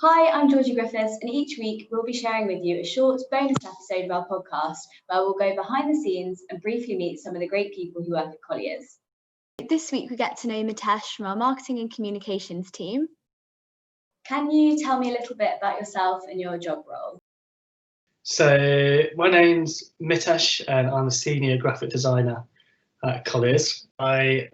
Hi, I'm Georgie Griffiths, and each week we'll be sharing with you a short bonus episode of our podcast where we'll go behind the scenes and briefly meet some of the great people who work at Colliers. This week we get to know Mitesh from our marketing and communications team. Can you tell me a little bit about yourself and your job role? So my name's Mitesh and I'm a senior graphic designer at Colliers. I'm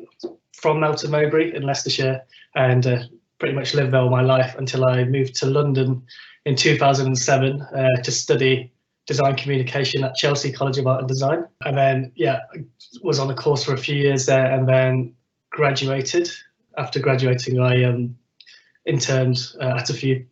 from Melton Mowbray in Leicestershire and pretty much lived there all my life until I moved to London in 2007 to study design communication at Chelsea College of Art and Design. And then, I was on a course for a few years there and then graduated. After graduating, I interned at a few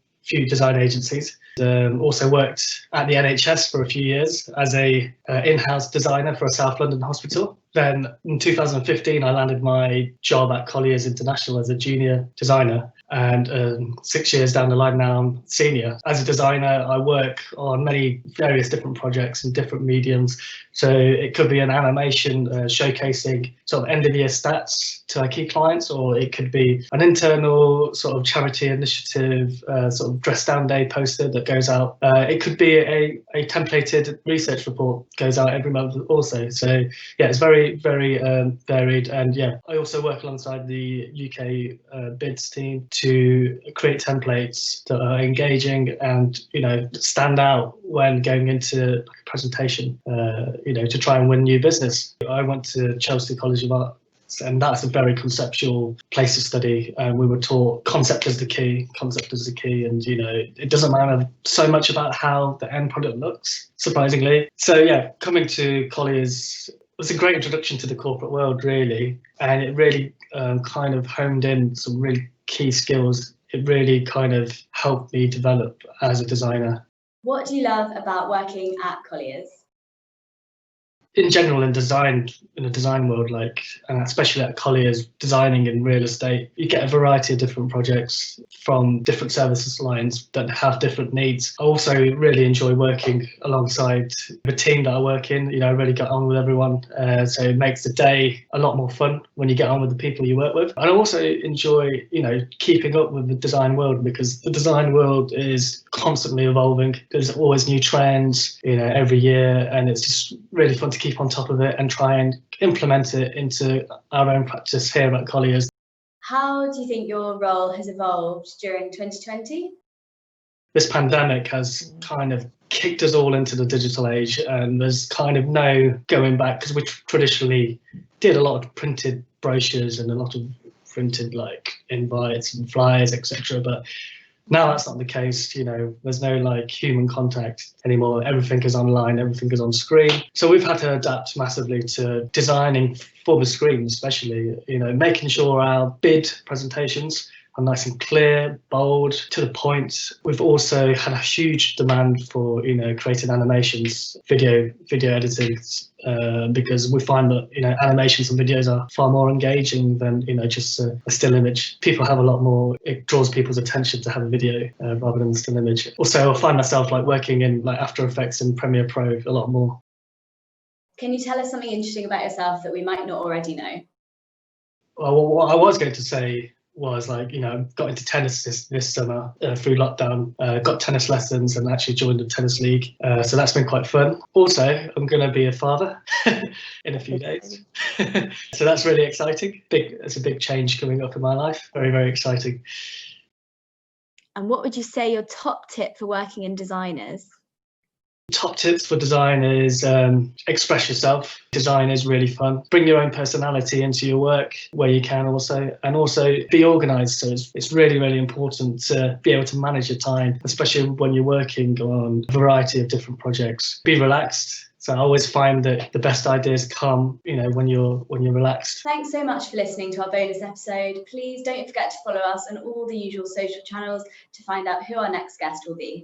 design agencies. Also worked at the NHS for a few years as a in-house designer for a South London hospital. Then in 2015, I landed my job at Colliers International as a junior designer. And 6 years down the line now, I'm senior. As a designer, I work on many various different projects in different mediums. So it could be an animation showcasing sort of end-of-year stats to our key clients, or it could be an internal sort of charity initiative, sort of dress down day poster that goes out. It could be a templated research report goes out every month also. So yeah, it's very, very varied. And yeah, I also work alongside the UK bids team to create templates that are engaging and, stand out when going into a presentation, to try and win new business. I went to Chelsea College of Art, and that's a very conceptual place to study. We were taught concept is the key, and it doesn't matter so much about how the end product looks, surprisingly. So yeah, coming to Colliers was a great introduction to the corporate world, really, and it really kind of honed in some really key skills. It really kind of helped me develop as a designer. What do you love about working at Colliers? In general, in the design world, and especially at Colliers, designing in real estate, you get a variety of different projects from different services lines that have different needs. I also really enjoy working alongside the team that I work in. I really get on with everyone, so it makes the day a lot more fun when you get on with the people you work with. And I also enjoy, keeping up with the design world, because the design world is constantly evolving. There's always new trends, every year, and it's just really fun to keep on top of it and try and implement it into our own practice here at Colliers. How do you think your role has evolved during 2020? This pandemic has kind of kicked us all into the digital age, and there's kind of no going back, because we traditionally did a lot of printed brochures and a lot of printed invites and flyers, etc. But now that's not the case. There's no human contact anymore. Everything is online, everything is on screen. So we've had to adapt massively to designing for the screen, especially, making sure our bid presentations are nice and clear, bold, to the point. We've also had a huge demand for, creating animations, video editing, because we find that, animations and videos are far more engaging than, just a still image. People have a lot more, it draws people's attention to have a video rather than a still image. Also, I find myself working in After Effects and Premiere Pro a lot more. Can you tell us something interesting about yourself that we might not already know? Well, what I was going to say was got into tennis this summer through lockdown, got tennis lessons and actually joined the tennis league. So that's been quite fun. Also, I'm going to be a father in a few days. So that's really exciting. It's a big change coming up in my life. Very, very exciting. And what would you say your top tip for working in design is? Top tips for design is express yourself. Design is really fun. Bring your own personality into your work where you can also, and also be organised. So it's really, really important to be able to manage your time, especially when you're working on a variety of different projects. Be relaxed. So I always find that the best ideas come, when you're relaxed. Thanks so much for listening to our bonus episode. Please don't forget to follow us on all the usual social channels to find out who our next guest will be.